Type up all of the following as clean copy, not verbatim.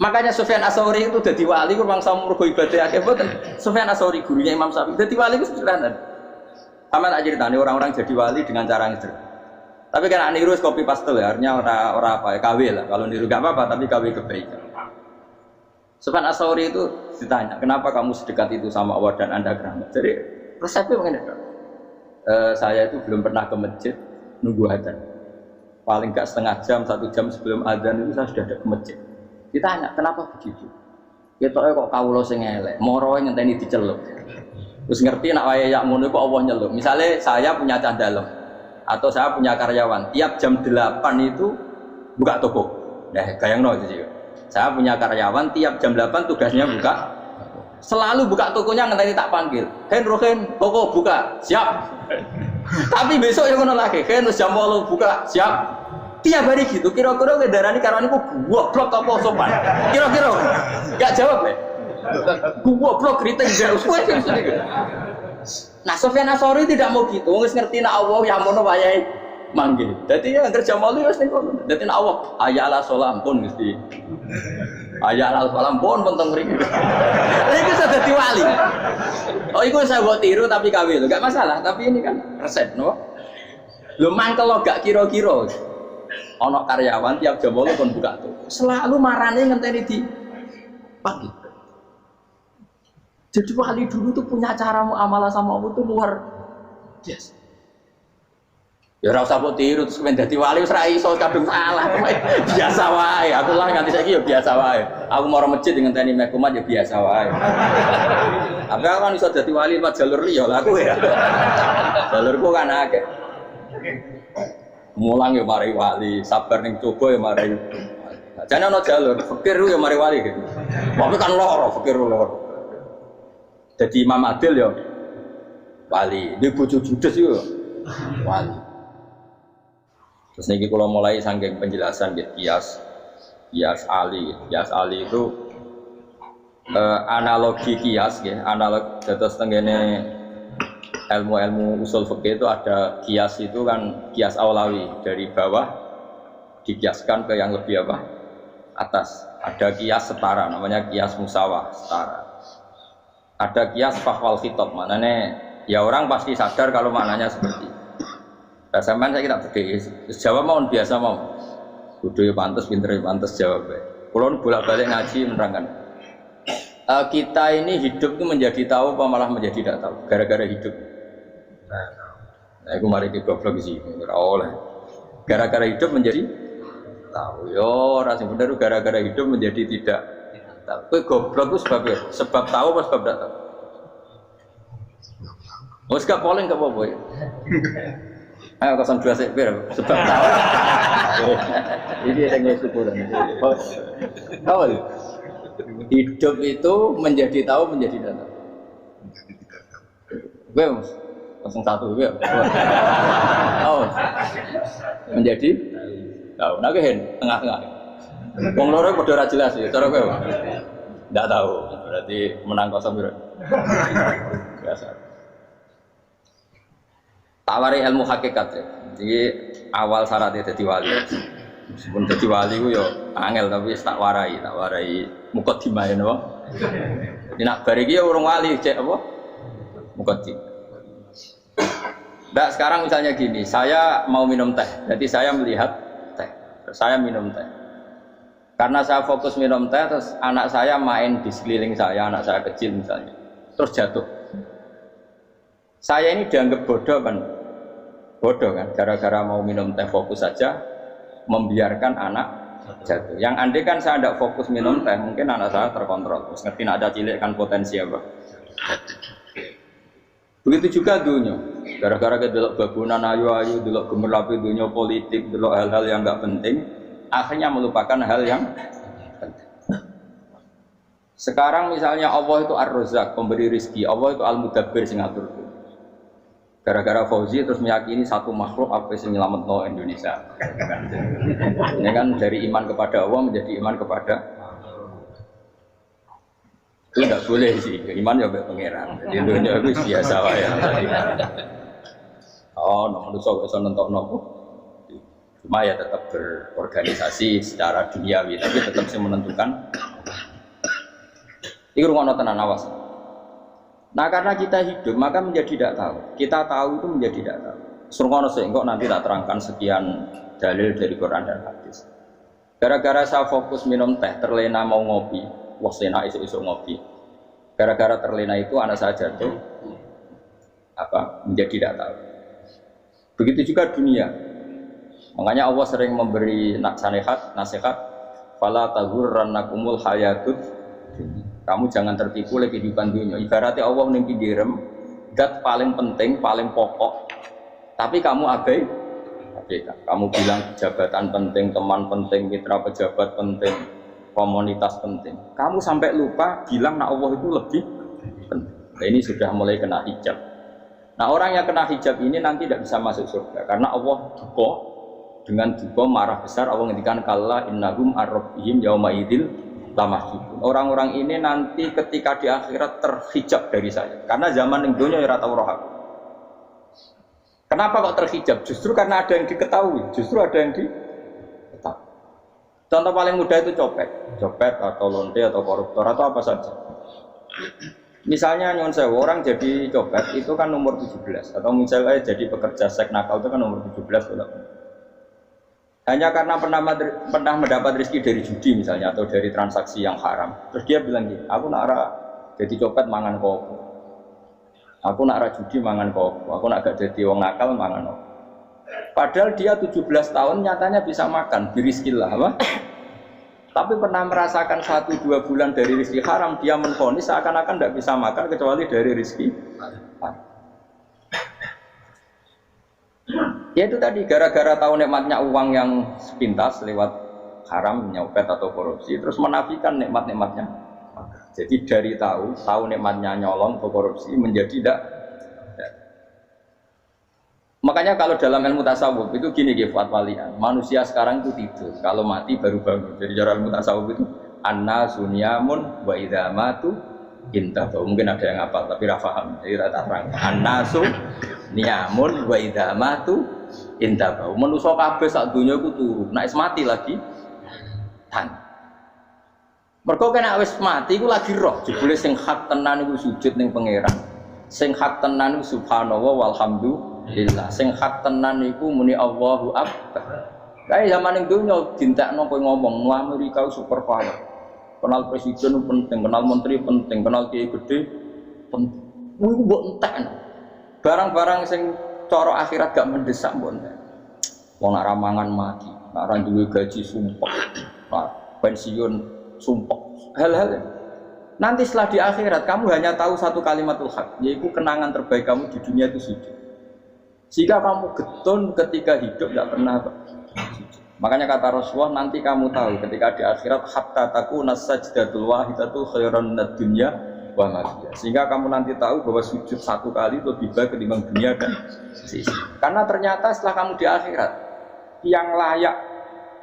Makanya Sufyan Ats-Tsauri itu dadi wali ku mangsa mergo ibadah akeh mboten. Sufyan Ats-Tsauri gurunya Imam Syafi'i. Dadi wali ku sederhana. Sama tak ceritane orang-orang jadi wali dengan cara yang sederhana. Tapi kan niru copy paste ya, artinya ora apa ya, KW lah. Kalau niru enggak apa-apa, tapi KW kebaikan. Sufyan Ats-Tsauri itu ditanya, "Kenapa kamu sedekat itu sama Allah dan Anda keramat?" Jadi resepnya begini, saya itu belum pernah ke masjid nunggu adzan. Paling enggak setengah jam, 1 jam sebelum adzan itu saya sudah ada ke masjid. Ditanya, kenapa begitu? Ketoke kok kawula sing elek, moro ngenteni dicelup. Terus ngerti nek wayahe yak ngono kok Allah nyelup. Misale saya punya cah dalem atau saya punya karyawan, tiap jam 8 itu buka toko. Nah, bayangno itu sih. Saya punya karyawan tiap jam 8 tugasnya buka. Selalu buka tokonya ngenteni tak panggil. "Hen Rohen, toko buka." "Siap." Tapi besok ya ngono lagi. "Hen jam 8 buka." "Siap." Tiap hari gitu, kira-kira ngedarani karwane ku goblok apa sopan? Kira-kira enggak jawab ya? Goblok kritik gak usah. Nah, Sufyan Ats-Tsauri tidak mau gitu, wis ngerti nek Allah ya mono wayahe manggil. Dadi ya kerja malu wis ning kono. Dadi nek Allah ayala salam pun mesti. Ayala salam pun teng mriki. Iku sudah dadi wali. Oh, iku saya buat tiru tapi KW lho, enggak masalah, tapi ini kan resep, no. Lho mangkel lo gak kira-kira. Ono karyawan tiap jam 8 kon buka tuh. Selalu marane ngenteni di pagi. Jadi wali dulu tuh punya cara muamalah sama Allah tuh luar biasa. Ya ora usah mbok tiru terus men dadi wali wis ra iso kadung salah. Biasa wae. Aku lah nganti saiki ya biasa wae. Aku mau masjid ngenteni mekumat ya biasa wae. Tapi aku kan iso dadi wali lewat jalur liya lah aku ya. Jalurku kan akeh. Mulang ya mari wali, sabar ning coba ya mari. Jane ana jalur, fikir ya mari wali gitu. Tapi kan loro, fikir loro. Jadi Imam Adil ya wali, di bojo judes yo wali. Terus niki kula mulai saking penjelasan nggih kias Ali. Kias Ali itu analogi kias nggih, analog dados tengene ilmu-ilmu usul fikih itu ada kias itu kan kias aulawi dari bawah dikiaskan ke yang lebih apa atas. Ada kias setara namanya kias musawah setara. Ada kias fahwal khitab maknanya ya orang pasti sadar kalau maknanya seperti itu. Sampeyan saya kita beda jawab mau biasa mau kudu pantes pinter pantes jawab. Kulo bolak-balik ngaji menerangkan kita ini hidup itu menjadi tahu apa malah menjadi tidak tahu gara-gara hidup. Nah, aku mari ke goblok sih, oleh. Gara-gara hidup menjadi tahu, yo rasa bener gara-gara hidup menjadi tidak tahu. Kue goblok itu sebabnya, sebab tahu apa sebab tidak tahu? Oh, sekarang polling nggak apa-apa ya? Ayo 02 sekber, sebab tahu. Ini yang nggak syukuran. Tahu? Hidup itu menjadi tahu menjadi tidak tahu. Gue 01 ya. Oh. Menjadi tahu. Nah gen tengah-tengah. Wong loro padha ora jelas ya, cara kowe. Enggak tahu. Berarti menang 0 piro. Biasa. Tawari ilmu hakikat ya. Jadi awal syaratnya dadi wali. Meskipun dadi wali ku yo angel tapi tak warai mukadimah ya napa. Jadi nak bar iki ya urung wali cek apa? Mukadimah. Nah, sekarang misalnya gini, saya mau minum teh, jadi saya melihat teh, saya minum teh. Karena saya fokus minum teh, terus anak saya main di sekeliling saya, anak saya kecil misalnya, terus jatuh. Saya ini dianggap bodoh kan? Bodoh kan? Gara-gara mau minum teh fokus saja, membiarkan anak jatuh. Yang andai kan saya tidak fokus minum teh, mungkin anak saya terkontrol. Terus ngerti ada cilik kan potensi apa? Begitu juga dunia, gara-gara kita delok babunan ayu-ayu, delok gemerlapi dunia politik, delok hal-hal yang enggak penting, akhirnya melupakan hal yang penting. Sekarang misalnya Allah itu Ar-Razzaq, pemberi rizki, Allah itu Al-Mudabbir sing ngatur. Gara-gara Fauzi terus meyakini satu makhluk apa yang nyelametno Indonesia. Ini kan dari iman kepada Allah menjadi iman kepada itu tidak boleh sih, iman ya sampai pangeran. Jadi dunia itu biasa wae. Oh, nomor itu bisa nonton nopo. Cuma ya tetap berorganisasi secara duniawi, tapi tetap sih menentukan Iku rungono tenan awas. Nah karena kita hidup maka menjadi tidak tahu. Kita tahu itu menjadi tidak tahu. Surungono sih, kok nanti tak terangkan sekian dalil dari Quran dan hadis. Gara-gara saya fokus minum teh, terlena mau ngopi, wah sena isu-isu ngopi. Gara-gara terlena itu anak saya jatuh, menjadi tidak tahu. Begitu juga dunia. Makanya Allah sering memberi nasihat, fala taghurrannakumul hayatud. Kamu jangan tertipu oleh kehidupan dunia. Ibaratnya Allah menimpi direm, dat paling penting, paling pokok. Tapi kamu abaikan. Kamu bilang jabatan penting, teman penting, mitra pejabat penting, komunitas penting. Kamu sampai lupa bilang nah Allah itu lebih penting. Nah, ini sudah mulai kena hijab. Nah orang yang kena hijab ini nanti tidak bisa masuk surga karena Allah duka dengan duka marah besar. Allah ngendikan kalla innahum ar-rabbihim yauma idzil lamahjubun. Orang-orang ini nanti ketika di akhirat terhijab dari saya karena zaman yang dunia ora tau roh aku. Kenapa kok terhijab? Justru karena ada yang diketahui, justru ada yang diketahui. Contoh paling mudah itu copet atau lonte atau koruptor atau apa saja. Misalnya nyuwun sewu orang jadi copet itu kan umur 17 atau misalnya jadi pekerja seks nakal itu kan umur 17 atau hanya karena pernah mendapat rezeki dari judi misalnya atau dari transaksi yang haram. Terus dia bilang gini, aku nak jadi copet mangan kopo. Aku nak judi mangan kopo. Aku nak gak jadi wong nakal mangan kopo. Padahal dia 17 tahun nyatanya bisa makan, birizkillah apa? Tapi pernah merasakan 1-2 bulan dari rezeki haram, dia menvonis seakan-akan tidak bisa makan kecuali dari rezeki haram. Ya itu tadi gara-gara tahu nikmatnya uang yang sepintas lewat haram, nyopet atau korupsi, terus menafikan nikmat-nikmatnya. Jadi dari tahu nikmatnya nyolong atau korupsi menjadi tidak. Makanya kalau dalam ilmu tasawuf itu gini Fuad Walian, manusia sekarang itu tidur, kalau mati baru bangun. Jadi cara ilmu tasawuf itu annasu niyamun wa idza matu intahu. Mungkin ada yang hafal tapi ra paham. Jadi rata terang. Annasu niyamun wa idza matu intahu. Manusa kabeh sak donya iku turu, nek wis mati lagi tan. Mergo kena wis mati iku lagi roh, jebule sing hak tenan iku sujud ning pangeran. Sing hak tenan iku subhanallah walhamdulillah. Sing hak tenan iku muni Allahu akbar. Kae zaman ning donya dintekno kowe ngomong Amerika super power. Kenal presiden penting, kenal menteri penting, kenal kiai gede penting. Iku mbok entekno. Barang-barang sing cara akhirat gak mendesak mbok entek. Wong nek ramangan mati, nek ora duwe gaji sumpah. Pensiun sumpah. Hal-hal nanti setelah di akhirat kamu hanya tahu satu kalimatul haq, yaitu kenangan terbaik kamu di dunia itu sujud. Jika kamu getun ketika hidup tidak pernah sujud. Makanya kata Rasulullah nanti kamu tahu ketika di akhirat hatta takuna sajdatul wahidatu khairan minad dunya wa ma fiha. Sehingga kamu nanti tahu bahwa sujud satu kali lebih baik ketimbang dunia dan sisi. Karena ternyata setelah kamu di akhirat yang layak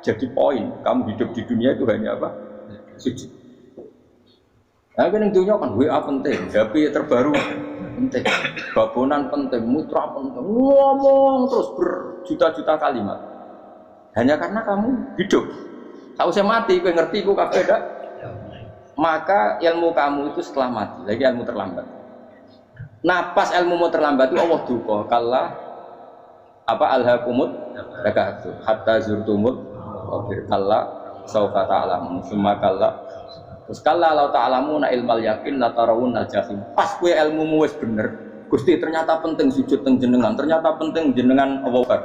jadi poin kamu hidup di dunia itu hanya apa? Sujud. Nah, kan yang dunia kan WA penting, HP terbaru penting, babonan penting, mutra penting, ngomong terus berjuta-juta kalimat. Hanya karena kamu hidup. Kalau saya mati, gue ngerti gue kabeh dak. Maka ilmu kamu itu setelah mati, lagi ilmu terlambat. Nah, pas ilmu mau terlambat itu Allah duka, kalla apa alhaqumut takatu hatta zurtumul qabir kalla saufa ta'lamun summa kalla. Terus kalla law ta'lamuna ilmal yakin la tarawunal jahim. Pas kowe ilmumu wis bener, Gusti ternyata penting sujud teng jenengan, ternyata penting jenengan Allah.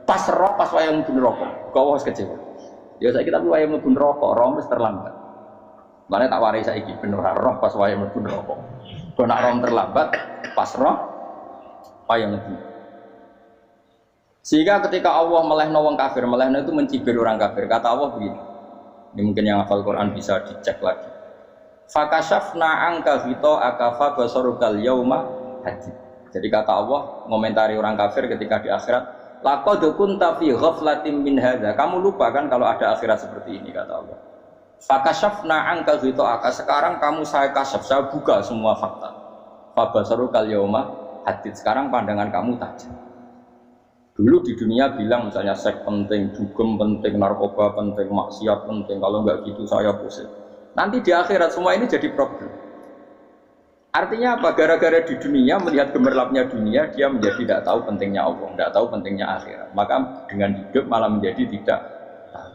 Pas roh pas wayang mlebu neraka, kok wis kecewa. Ya saiki tapi wayang mlebu neraka, roh wis terlambat. Mane tak warai saiki ben ora roh pas wayang mlebu neraka. Kok nek roh terlambat, pas roh wayang mlebu. Sehingga ketika Allah melehno wong kafir, melehno itu mencibir orang kafir. Kata Allah begini. Ini mungkin yang hafal Quran bisa dicek lagi. Fakashafna angka fito akafa basarukal yauma hadid. Jadi kata Allah ngomentari orang kafir ketika di akhirat, laqad kunta fi ghaflatin min hadza. Kamu lupa kan kalau ada akhirat seperti ini kata Allah. Fakashafna angka fito aka. Sekarang kamu saya kasaf, saya buka semua fakta. Fa basarukal yauma hadid. Sekarang pandangan kamu tajam. Dulu di dunia bilang misalnya seks penting, dugem penting, narkoba penting, maksiat penting. Kalau enggak gitu saya pusing. Nanti di akhirat semua ini jadi problem. Artinya apa? Gara-gara di dunia melihat gemerlapnya dunia, dia menjadi tidak tahu pentingnya Allah, tidak tahu pentingnya akhirat. Maka dengan hidup malah menjadi tidak tahu.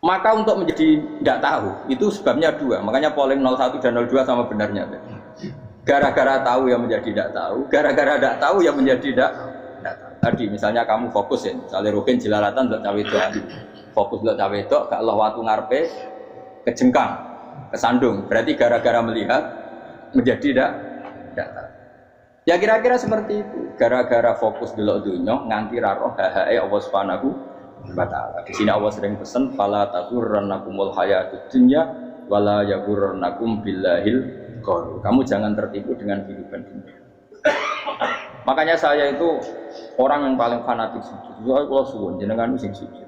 Maka untuk menjadi tidak tahu itu sebabnya dua. Makanya polling 01 dan 02 sama benarnya. Gara-gara tahu yang menjadi tidak tahu, gara-gara tidak tahu yang menjadi tidak tahu. Tadi misalnya kamu fokus ya, misalnya Rukin jelalatan buat cawe itu, fokus buat cawe itu, gak Allah waktu ngarepe kejengkang, kesandung. Berarti gara-gara melihat menjadi tidak tahu. Ya kira-kira seperti itu. Gara-gara fokus delok dunya nganti ra roh hahae Allah Subhanahu wa taala. Di sini Allah sering pesan fala taghurrannakumul hayatud dunya wala yaghurrannakum billahil ghurur. Kamu jangan tertipu dengan kehidupan dunia. Makanya saya itu orang yang paling fanatik sujud. Kalau suwun jenengan sing sujud.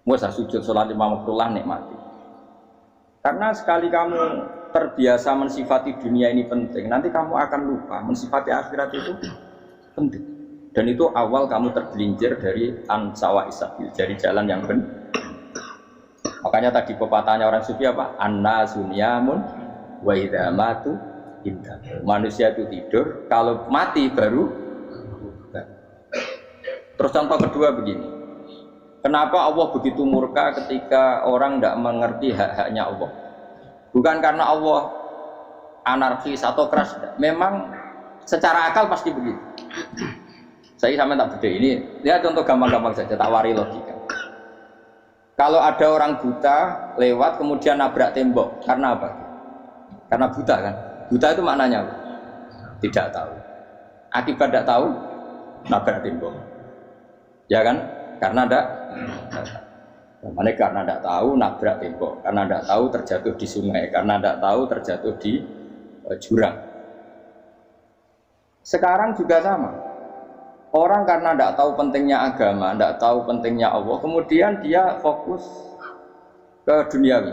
Masa sujud salat lima waktu lah nikmati. Karena sekali kamu terbiasa mensifati dunia ini penting, nanti kamu akan lupa mensifati akhirat itu penting. Dan itu awal kamu tergelincir dari an-sawa isabil, dari jalan yang benar. Makanya tadi pepatahnya orang sufi apa? An-nasu niyamun wa idza matu indah. Manusia itu tidur, kalau mati baru. Terus contoh kedua begini. Kenapa Allah begitu murka ketika orang tidak mengerti hak-haknya Allah? Bukan karena Allah anarkis atau keras, memang secara akal pasti begitu. Saya sampai tak beda ini, lihat contoh gampang-gampang saja, tak wari logika. Kalau ada orang buta lewat kemudian nabrak tembok, karena apa? Karena buta kan? Buta itu maknanya apa? Tidak tahu. Akibat tidak tahu, nabrak tembok. Ya kan? Karena tidak karena tidak tahu nabrak tembok, karena tidak tahu terjatuh di sungai, karena tidak tahu terjatuh di jurang. Sekarang juga sama. Orang karena tidak tahu pentingnya agama, tidak tahu pentingnya Allah, kemudian dia fokus ke duniawi.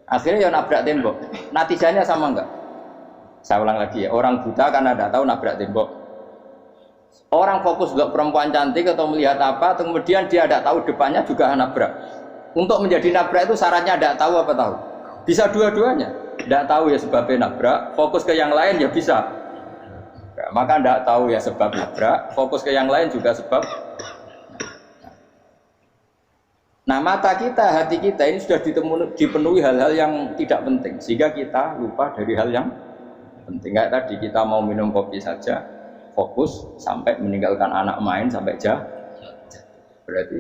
Akhirnya ya nabrak tembok. Natijanya sama enggak? Saya ulang lagi ya, orang buta karena tidak tahu nabrak tembok. Orang fokus untuk perempuan cantik atau melihat apa, kemudian dia tidak tahu depannya juga nabrak. Untuk menjadi nabrak itu syaratnya tidak tahu apa tahu? Bisa dua-duanya. Tidak tahu ya sebabnya nabrak, fokus ke yang lain ya bisa. Nah, maka tidak tahu ya sebab nabrak, fokus ke yang lain juga sebab. Nah mata kita, hati kita ini sudah dipenuhi hal-hal yang tidak penting, sehingga kita lupa dari hal yang penting. Kayak tadi kita mau minum kopi saja, fokus sampai meninggalkan anak main sampai berarti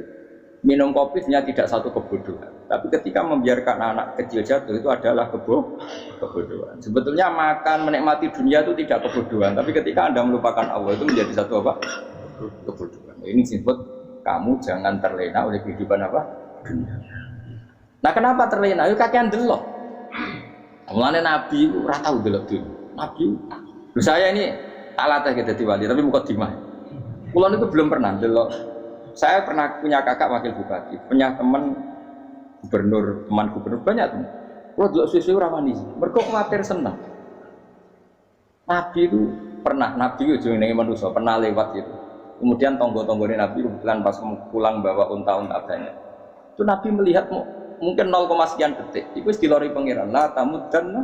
minum kopi sebenarnya tidak satu kebodohan, tapi ketika membiarkan anak kecil jatuh itu adalah kebodohan. Sebetulnya makan menikmati dunia itu tidak kebodohan, tapi ketika Anda melupakan Allah itu menjadi satu apa? Kebodohan. Ini disebut kamu jangan terlena oleh kehidupan apa? Dunia. Nah kenapa terlena? Itu kakean delok. Mulane Nabi ora tau delok dunia. Nabi, saya ini alatnya kita diwali, tapi mukadimah. Kulon itu belum pernah delok. Saya pernah punya kakak wakil bupati, punya teman gubernur, teman gubernur banyak tuh. Kalau delok susu ramani, mereka khawatir senang. Nabi itu pernah, Nabi itu jenenge manusia pernah lewat itu. Kemudian tonggo-tonggone Nabi kebetulan pas pulang bawa unta-unta banyak. Itu Nabi melihat mungkin 0, sekian detik. Itu dilori pangeran. La tamuddanna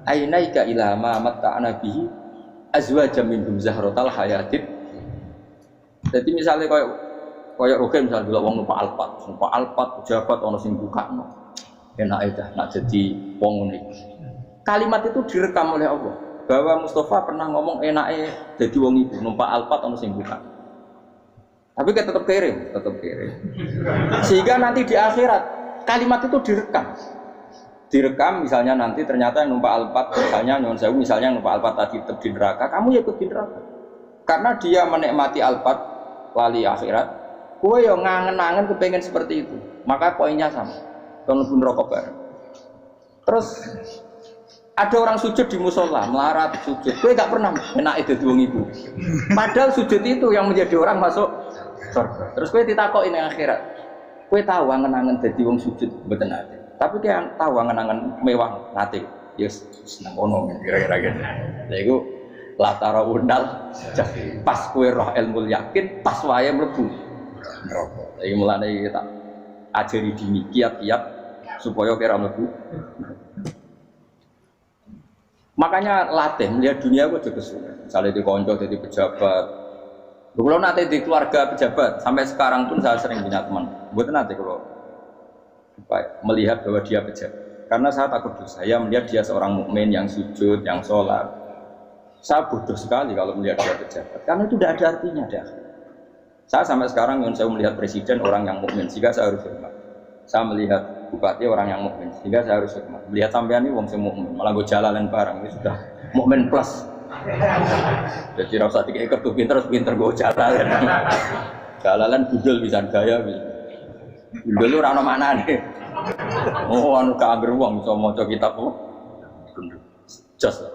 ainaika ila ma matta'ana bihi azwajan minhum zahratal hayatid. Jadi misalnya kayak Rogen misalnya dulu wong numpak Alphard pejabat ono sing bukakno. Enak aja nak jadi wong ngene. Kalimat itu direkam oleh Allah bahwa Mustafa pernah ngomong enake jadi wong iku numpak Alphard ono sing buka. Tapi kan tetap kirim. Sehingga nanti di akhirat kalimat itu direkam misalnya nanti ternyata yang numpak Alphard misalnya nyon sewu misalnya yang numpak Alphard tadi tetap di neraka, kamu ya ikut di neraka. Karena dia menikmati Alphard lali akhirat, kowe yo ngangen-angen kepengen seperti itu. Maka poinnya sama. Kon pun rokok bareng. Terus ada orang sujud di musola, melarat sujud. Kowe gak pernah enak itu wong ibu. Padahal sujud itu yang menjadi orang masuk surga. Terus kowe ditakoki ning akhirat. Kowe tahu angen-angen dadi wong sujud mboten ate. Tapi kowe tahu angen-angen mewah nate. Yes, seneng ono kira-kira gitu. Lha iku latara undal pas kowe roh ilmu yakin pas wae mlebu neraka. Iki mulane kita ajari dini kiat-kiat supaya kira mlebu. Makanya latih melihat dunia itu juga kesulitan. Misalnya di konco jadi pejabat. Kalau nanti di keluarga pejabat sampai sekarang pun saya sering punya teman. Buat nanti kalau melihat bahwa dia pejabat. Karena saya takut dosa. Saya melihat dia seorang mukmin yang sujud, yang sholat. Saya bodoh sekali kalau melihat dia pejabat. Karena itu tidak ada artinya dah. Saya sampai sekarang yang saya melihat presiden orang yang mukmin, sehingga saya harus hormat. Saya melihat bupati orang yang mukmin, sehingga saya harus hormat. Melihat sampean ini wong sing mukmin, malah gue jalalan barang ini sudah mukmin plus. Jadi rasa tiga kartu pinter gue jalalan. Jalalan budul bisa gaya bisa. Budul lu rano mana nih? Oh anu keambil uang bisa mau kitab oh. Just.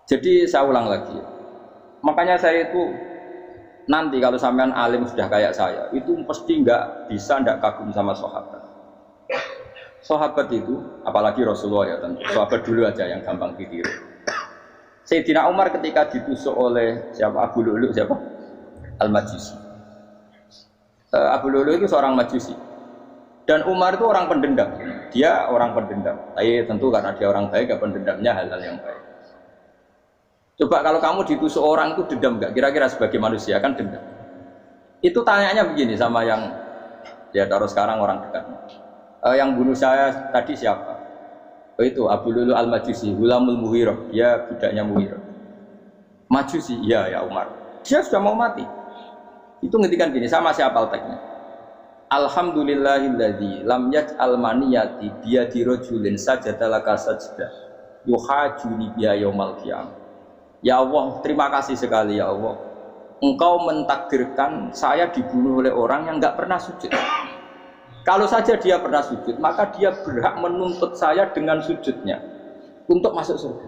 Jadi saya ulang lagi. Makanya saya itu nanti kalau sampean alim sudah kayak saya, itu pasti nggak kagum sama sahabat. Sahabat itu, apalagi Rasulullah ya tentu. Sahabat dulu aja yang gampang ditiru. Sayyidina Umar ketika ditusuk oleh siapa Abu Lu'lu siapa? Al-Majusi. Abu Lu'lu itu seorang Majusi. Dan Umar itu orang pendendam. Dia orang pendendam. Tapi tentu karena dia orang baik, ya pendendamnya hal-hal yang baik. Coba kalau kamu ditusuk orang itu dendam nggak? Kira-kira sebagai manusia kan dendam. Itu tanyanya begini sama yang ya taruh sekarang orang dekat. Yang bunuh saya tadi siapa? Oh itu Abu Lu'lu Al-Majusi, Hulamul Muhirah. Dia budaknya Muhirah. Majusi, iya ya Umar. Dia sudah mau mati. Itu ngetikan gini, sama masih hafal teksnya. Alhamdulillahilladzi lam yaj'al maniyati biyadi rajulin sajadalaka sajdah yuhajuni biya yaumal qiyamah. Ya Allah, terima kasih sekali ya Allah. Engkau mentakdirkan saya dibunuh oleh orang yang enggak pernah sujud. Kalau saja dia pernah sujud, maka dia berhak menuntut saya dengan sujudnya untuk masuk surga.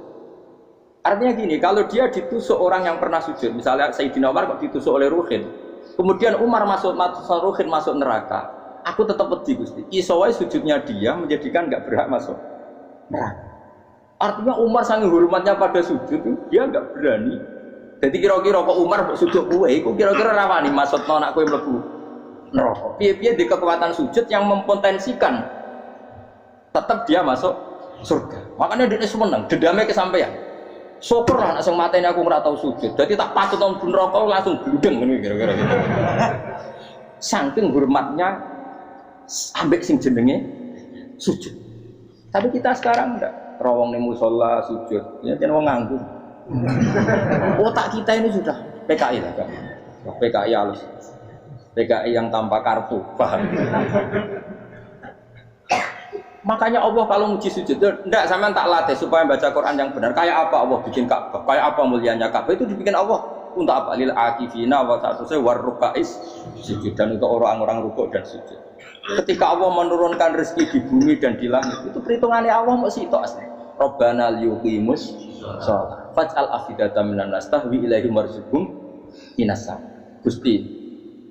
Artinya gini, kalau dia ditusuk orang yang pernah sujud, misalnya Sayyidina Umar kok ditusuk oleh Ruhin, kemudian Umar masuk Ruhin masuk neraka, aku tetap pedih Gusti. Isowai sujudnya dia menjadikan enggak berhak masuk neraka. Artinya Umar sangat hormatnya pada sujud, dia enggak berani. Jadi kira-kira kok Umar sujud kowe, iku kira-kira rawani maksudno anak kowe mlebu neraka. Piye-piye di kekuatan sujud yang mempotensikan tetap dia masuk surga. Makanya dia seneng, dendamnya kesampaian. Syukur lah anak sing mateni aku ora tau sujud. Jadi tak patut nang neraka langsung bludeng ngene kira-kira gitu. Saking hormatnya ambek sing jenenge sujud. Tapi kita sekarang enggak. Rawong ning musala sujud, ya jan wong nganggur. Otak kita ini sudah PKI lah kan. PKI halus. PKI yang tanpa kartu, paham? Makanya Allah kalau muji sujud, enggak sampean tak latih supaya baca Quran yang benar. Kayak apa Allah bikin Ka'bah? Kayak apa mulianya Ka'bah itu dibikin Allah untuk apa? Lil akifina wa ta'tusai warrukais sujud, dan untuk orang-orang rukuk dan sujud. Ketika Allah menurunkan rezeki di bumi dan di langit, itu perhitungannya Allah mau sitok asli. Rabbana liyuqimus shalah faj'al afidatan minan nas tahwi ilaihi marzuqhum inasam. Gusti,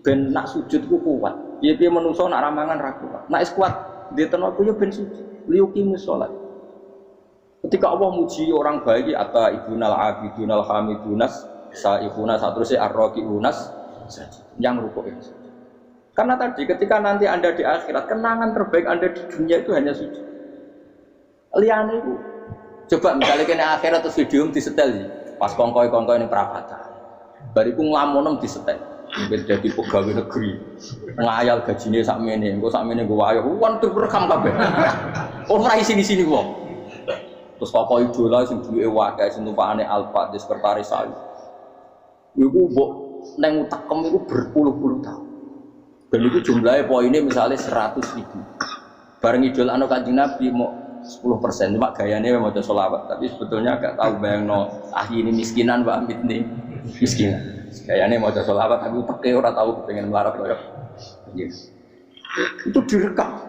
ben nak sujud ku kuat. Piye-piye menungso nak ramangan ra kuat. Nak is kuat di tenaga yo ben sujud. Liyuqimus shalah. Ketika Allah muji orang baik atau ibunal abidunal hamidunas sa'ifunas satrusé arraqiunas yang rukuk itu. Karena tadi ketika nanti Anda di akhirat, kenangan terbaik Anda di dunia itu hanya sujud. Liane itu. Coba misalnya kena akhirat terus video disetel pas kongkoi-kongkoi ini perapatan. Bariku nglamonem disetel. Mungkin jadi pegawai negeri. Ngayal gajinya sakmene, engko sakmene gue wayo. Wan direkam kabeh. Ora sini-sini wong. Terus tokoh idola sing duwe wae sing tumpakane Alfa di sekretaris saya. Iku mbok neng utekem iku berpuluh-puluh tahun. Dan itu jumlahnya poinnya misalnya 100.000. Bareng idol anu Kanjeng Nabi mau 10%, cuma gayanya mau sholawat. Tapi sebetulnya agak tahu bayang no ini miskinan Mbak Amit nih miskinan. Gayanya mau sholawat, tapi pakai orang tahu pengen melarat loh. Yes. Itu direkam.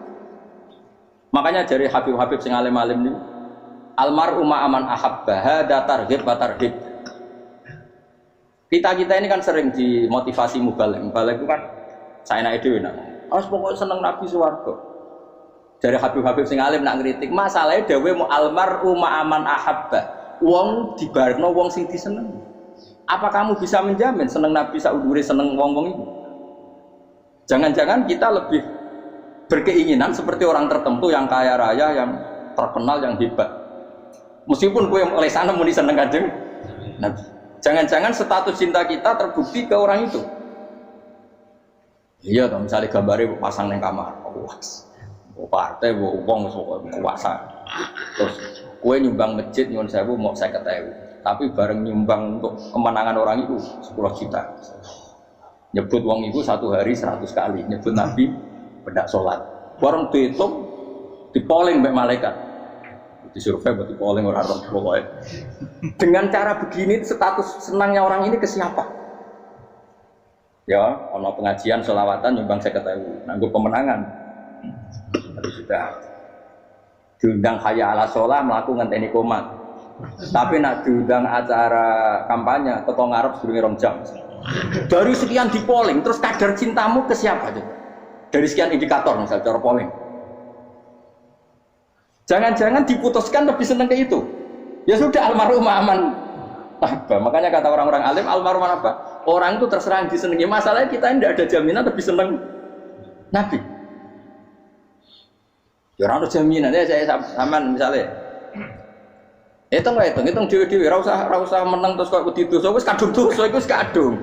Makanya dari Habib-Habib sing alim-alim ini, almar'u ma'aman ahabba hada targhib wa tarhib. Kita ini kan sering dimotivasi mubalek. Mubalek itu kan saya naik dewe nak. Harus pokoknya seneng Nabi swarga. Dari Habib-Habib sing alim nak ngritik, masalahnya dewe mu almar'u ma'aman ahabba. Wong dibarno wong sing diseneng. Apa kamu bisa menjamin seneng Nabi saudure seneng wong-wong itu? Jangan-jangan kita lebih berkeinginan seperti orang tertentu yang kaya raya, yang terkenal, yang hebat. Meskipun gue oleh sana muni seneng Kanjeng Nabi. Jangan-jangan status cinta kita terbukti ke orang itu. Iya, kalau misalnya gambarnya pasang neng kamar, puas. Partai, uang, kuasa. Terus, kue nyumbang masjid, nyumbang sewu, mau saya ketahui. Tapi bareng nyumbang untuk kemenangan orang itu 10 juta. Nyebut uang itu 1 hari 100 kali. Nyebut Nabi, bedak sholat. Bareng dihitung, dipoling mbak malaikat. Disurvei buat dipoling orang-orang pokoknya. Dengan cara begini, status senangnya orang ini ke siapa? Ya, kalau pengajian, sholawatan, nyumbang saya ketahui. Nanggup pemenangan. Harus sudah diundang hayya ala sholah melakukan teknik komat, tapi nak diundang acara kampanye teko ngarep sedurunge 2 jam. Dari sekian di polling, terus kadar cintamu ke siapa coba? Dari sekian indikator misalnya cara polling. Jangan-jangan diputuskan lebih seneng ke itu. Ya sudah, almarhum aman. Apa? Makanya kata orang-orang alim, almarhum apa? Orang itu terserah yang disenangi. Masalahnya kita tidak ada jaminan lebih seneng Nabi. Ya orang ada jaminan, ya saya saman misalnya. Hitung dewi-dewi, rasa menang terus kok dosa, wis kadung dosa, wis kadung.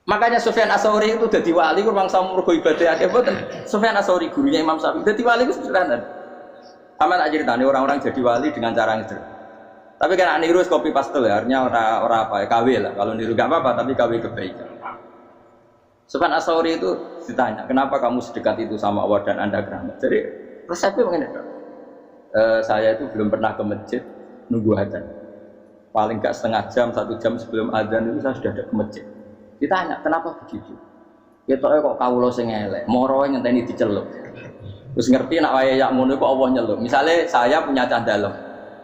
Makanya Sufyan Ats-Tsauri itu dadi wali ku mangsa mergo ibadah akeh boten. Sufyan Ats-Tsauri gurunya Imam Syafi'i. Dadi wali ku sederhana. Sama tak ceritane orang-orang jadi wali dengan cara yang sederhana. Tapi kan niru copy paste ya, artinya ora apa ya, KW lah. Kalau niru gak apa-apa, tapi KW kebaikan. Sufyan Ats-Tsauri itu ditanya, kenapa kamu sedekat itu sama Allah dan Anda keramat? Jadi resepnya begini, saya itu belum pernah ke masjid nunggu adzan. Paling gak setengah jam, 1 jam sebelum adzan itu saya sudah ada ke masjid. Ditanya, kenapa begitu? Ketoknya kok kawula sing elek, moroe ngenteni diceluk. Terus ngerti nak wayahe yak ngono kok Allah nyeluk. Misalnya saya punya candalem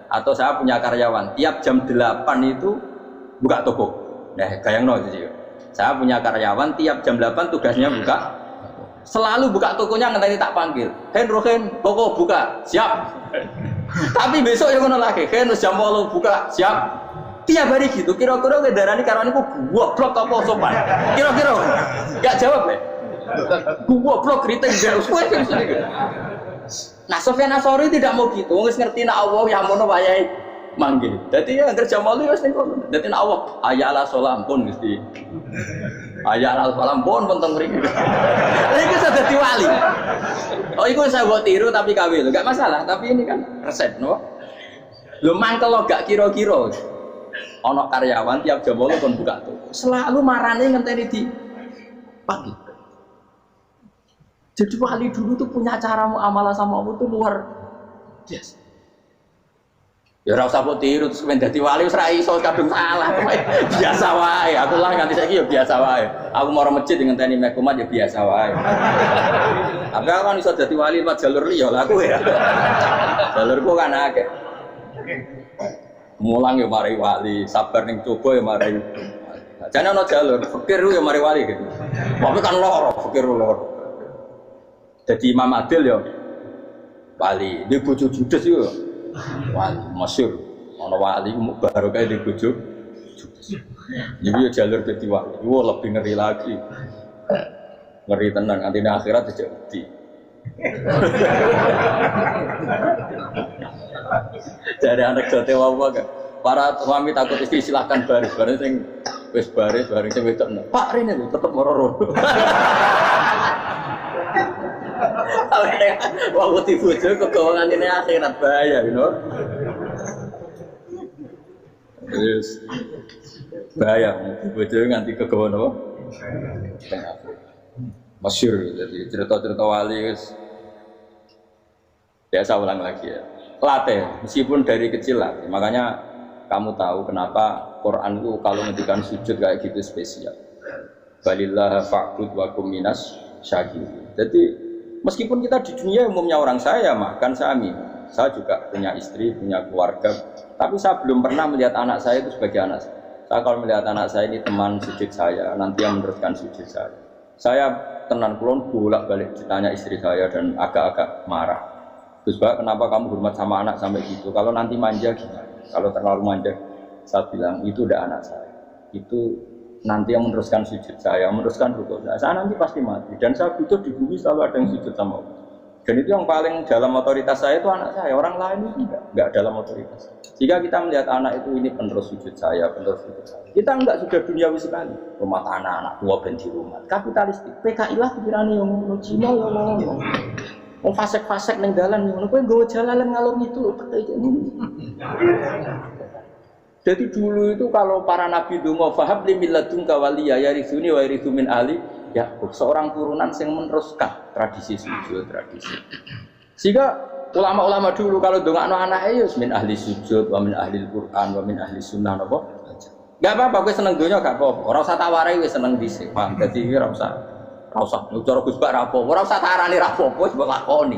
atau saya punya karyawan, tiap jam 8 itu buka toko. Nah, gayangno itu. Saya punya karyawan tiap jam 8 tugasnya buka. Selalu buka tokonya ngenteni tak panggil. Rohen, toko buka. Siap. Tapi besok yang ngono lagi, jam 8 buka. Siap. Tiap hari gitu. Kira-kira kendaraan karyawan itu goblok apa sopan? Kira-kira enggak jawab ya? Goblok kritik enggak usah. Nah, Sufyan Ats-Tsauri tidak mau gitu. Wong wis ngerti nek Allah yang mono wayahe manggil. Dadi ya anggere jam 8 wis ning kono. Dadi nek Allah ayala salam pun mesti. Ayala salam pun teng mriki. Iki sudah dadi wali. Oh, iku saya buat tiru tapi kawin. Enggak masalah, tapi ini kan resep, no. Lho mangkel lo gak kira-kira. Ono karyawan tiap jam 8 kon buka toko. Selalu marane ngenteni di pagi. Jadi wali dulu tuh punya cara muamalah sama Allah tuh luar biasa. Ya ora usah mbok tiru terus men dadi wali wis ra iso kadung salah. Biasa wae. Aku lah nganti saiki ya biasa wae. Aku mau masjid ngenteni mek kumat ya biasa wae. Tapi aku kan iso dadi wali lewat jalur liya lah aku ya. Jalurku kan akeh. Mulang ya mari wali, sabar ning coba ya mari. Jane ana jalur fikir ya mari wali gitu. Tapi kan loro, fikir loro. Jadi Imam Adil ya wali, di bojo judes yo wali masyhur. Ana wali baru kae di bojo judes. Jadi ya jalur dadi wali. Wo lebih ngeri lagi. Ngeri tenan nanti di akhirat jadi. Dari anak jote wae kan. Para suami takut istri silahkan baris, bareng sing wis baris, bareng sing wedok. Pak rene lho tetep moro-moro. Wah, ti bojo kegawangan ini akhirat bahaya, you know. Yes. Bahaya, bojo nganti kegawan apa? Masyhur jadi cerita-cerita wali wis biasa ulang lagi ya. Latih, meskipun dari kecil lah. Makanya kamu tahu kenapa Quran itu kalau ngendikan sujud kayak gitu spesial. Balillah fa'bud wa kum minas syakirin. Jadi meskipun kita di dunia umumnya orang saya makan sami, saya juga punya istri, punya keluarga, tapi saya belum pernah melihat anak saya itu sebagai anak saya. Saya kalau melihat anak saya ini teman sujud saya, nanti yang meneruskan sujud saya. Saya tenan kulon bolak-balik ditanya istri saya dan agak-agak marah. Terus Pak, kenapa kamu hormat sama anak sampai gitu? Kalau nanti manja gimana? Kalau terlalu manja, saya bilang itu udah anak saya. Itu nanti yang meneruskan sujud saya, meneruskan rukuk saya nanti pasti mati. Dan saya butuh di bumi selalu ada yang sujud sama Allah. Dan itu yang paling dalam otoritas saya itu anak saya, orang lain itu enggak dalam otoritas. Jika kita melihat anak itu ini penerus sujud saya, penerus sujud saya, kita enggak sudah duniawi sekali. Rumah tanah, anak tua ben di rumah. Kapitalistik, PKI lah pikirannya yang ngono, Cina yang ngono. Mau fasek-fasek neng dalan ngono, kowe nggawa jalalan ngalor itu Jadi dulu itu kalau para nabi donga fahab li milladunka waliya yarithuni wa yarithu min ali Yakub, seorang turunan yang meneruskan tradisi sujud, tradisi. Sehingga ulama-ulama dulu kalau dongakno anake ya min ahli sujud, wa min ahli Al-Qur'an, wa min ahli sunnah napa. Enggak apa-apa kowe seneng donya gak apa-apa. Ora usah tak warai wis seneng dhisik. Paham? Dadi ora usah cara Gus Bak ra apa. Ora usah tak arani ra apa, wis mbok lakoni.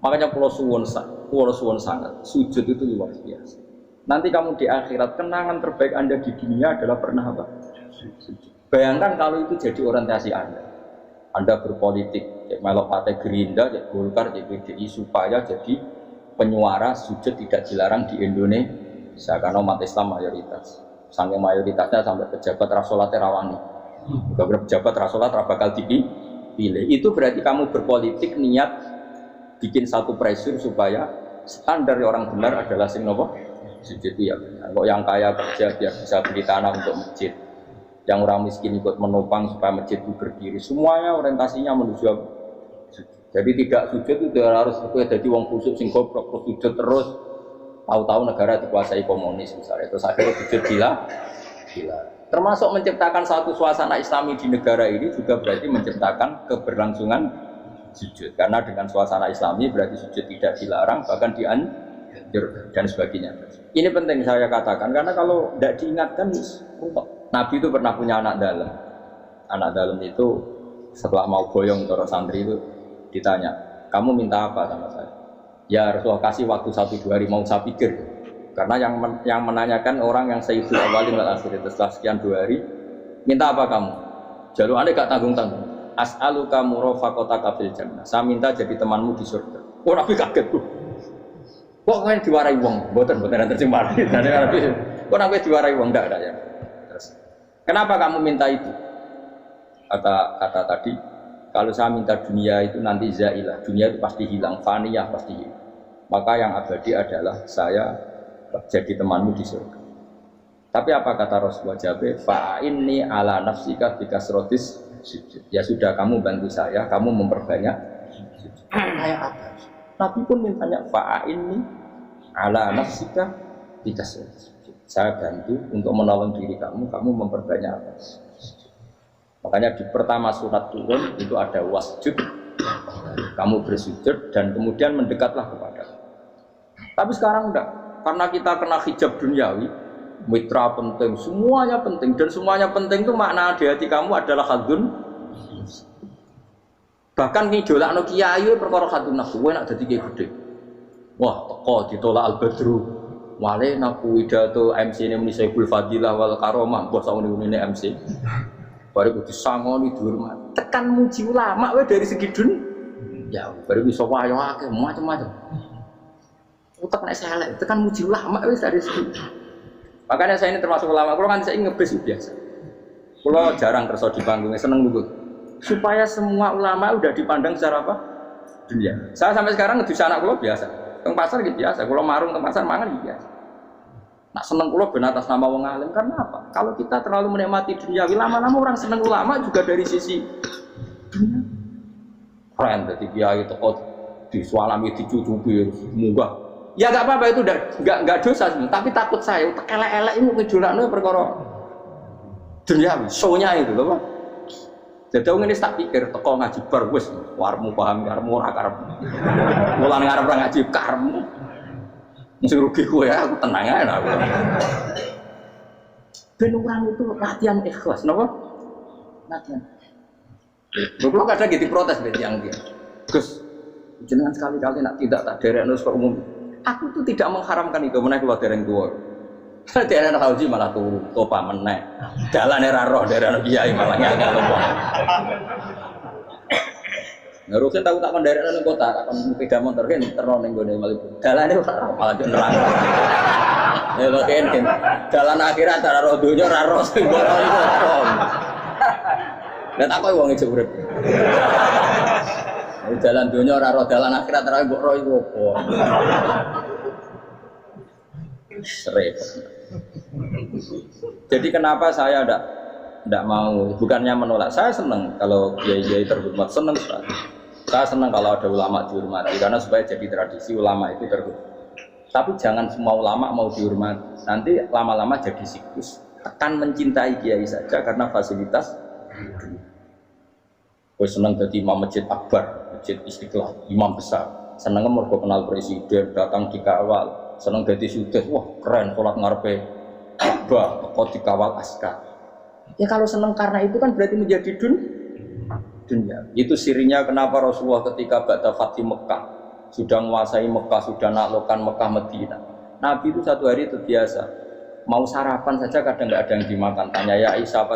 Makanya kula suwun sangat, sujud itu luar biasa. Nanti kamu di akhirat, kenangan terbaik Anda di dunia adalah pernah apa? Sujud. Bayangkan kalau itu jadi orientasi Anda. Anda berpolitik, cek melok partai Gerindra, cek Golkar, cek PDI supaya jadi penyuara sujud tidak dilarang di Indonesia karena umat Islam mayoritas. Saking mayoritasnya sampai pejabat rasolat rawani. Juga pejabat rasolat bakal dipilih. Itu berarti kamu berpolitik niat bikin satu pressure supaya standar orang benar adalah sing nopo sujud itu ya benar. Kok yang kaya kerja biar bisa beli tanah untuk masjid. Yang orang miskin ikut menopang supaya masjid itu berdiri. Semuanya orientasinya menuju sujud. Jadi tidak sujud itu harus jadi wong khusyuk sing goblok sujud terus. Tahu-tahu negara dikuasai komunis misalnya. Terus akhirnya sujud gila. Termasuk menciptakan satu suasana Islami di negara ini juga berarti menciptakan keberlangsungan sujud. Karena dengan suasana Islami berarti sujud tidak dilarang bahkan dianjur dan sebagainya. Ini penting saya katakan karena kalau tidak diingatkan Nabi itu pernah punya anak dalam. Anak dalam itu setelah mau boyong terus santri itu ditanya, kamu minta apa sama saya? Ya Rasulullah kasih waktu 1-2 hari mau saya pikir. Karena yang menanyakan orang yang sayyidul awalin wal akhirin setelah sekian 2 hari, minta apa kamu? Jalur Anda gak tanggung-tanggung. As'aluka murafaqataka fil jannah. Saya minta jadi temanmu di surga. Oh Nabi kaget tuh. Kok kalian diwarai wong? Mboten terjemah. Kok Nabi diwarai wong ndak ada ya. Terus kenapa kamu minta itu? Kata tadi, kalau saya minta dunia itu nanti zailah, dunia itu pasti hilang, faniyah pasti hilang. Maka yang abadi adalah saya jadi temanmu di surga. Tapi apa kata Rasulullah Jabir? Fa'inni ala nafsika bikasrotis sujud. Ya sudah kamu bantu saya, kamu memperbanyak sujud. Kayak apa? Nabi pun mintanya fa'inni ala nafsika bikasrotis sujud. Saya bantu untuk menolong diri kamu, kamu memperbanyak apa? Makanya di pertama surat turun itu ada wasjud, kamu bersujud dan kemudian mendekatlah kepada. Tapi sekarang enggak, karena kita kena hijab duniawi, mitra penting, semuanya penting dan semuanya penting itu makna di hati kamu adalah hadun. Bahkan ngidolakno kiai perkara hadun nafsu, kowe nak dadi kiai gede. Wah, teko ditolak al-badru. Wale naku pidato MC ini muni Saiful Fadilah wal Karomah, bos sak ngene MC. Baru kudu sangoni dihormat. Tekan muji ulama wae dari segi ya baru bisa wayo akeh macam-macam. Utek nek selek, tekan muji ulama wis dari segi. Makanya saya ini termasuk ulama, kalau kan saya ngebes biasa. Kalau jarang kerso di panggungnya seneng nunggu. Supaya semua ulama udah dipandang secara apa? Dunia. Saya sampai sekarang ngedus anak kalau biasa. Teng pasar gitu biasa. Kalau marung teng pasar mangan gitu biasa. Nak seneng kulo ben atas nama wong alim karena apa? Kalau kita terlalu menikmati dunia, lama-lama orang seneng ulama juga dari sisi dunia. Keren dadi kiai teko disualami dicucupi munggah. Ya enggak apa-apa itu enggak dosa tapi takut saya elek-elek ini ngejolakno perkara dunia, show-nya itu lho, Pak. Jadi wong ini tak pikir teko ngaji bar wis warmu paham karemu ora karep. Mulane ngarep ora ngaji karemu. Mesti rugi gue ya, aku tenang aja aku. Ben orang itu latihan ikhlas, kenapa? Latihan. Kalau kadang gitu protes yang dia. Gus, jenengan sekali-kali nak tidak tak derek nus umum. Aku tuh tidak mengharamkan itu, menaik keluar dereng tua. Derek nak haji malah tuh topa menaik. Jalan era roh derek kiai malah nggak lupa. Ngerusin tahu tak mendarat nang kota, akan sepeda motor kan terus ning gone Malibu. Dalane ora malah yo nerang. Ya lho kan. Dalan akhirat ora ro donya ora ro sing ora iku apa. Lah tak koyo wong ijo urip. Dalan donya ora ro dalan akhirat ora mbok ro iku apa. Repot. Jadi kenapa saya tidak mau, bukannya menolak, saya senang kalau kiai-kiai terhormat, senang sekali. Saya senang kalau ada ulama dihormati, karena supaya jadi tradisi ulama itu terhormat. Tapi jangan semua ulama mau dihormati, nanti lama-lama jadi siklus. Tekan mencintai kiai saja karena fasilitas. Gue senang jadi imam masjid akbar, masjid Istiqlal, imam besar. Senang mergo kenal presiden, datang dikawal. Senang jadi sudes, wah keren, sholat ngarepe Ka'bah, kok dikawal askar. Ya kalau senang karena itu kan berarti menjadi dunia. Itu sirinya kenapa Rasulullah ketika ba'da Fathi Mekah sudah menguasai Mekah, sudah naklukkan Mekah Madinah. Nabi itu satu hari itu biasa mau sarapan saja kadang nggak ada yang dimakan. Tanya ya Aisyah apa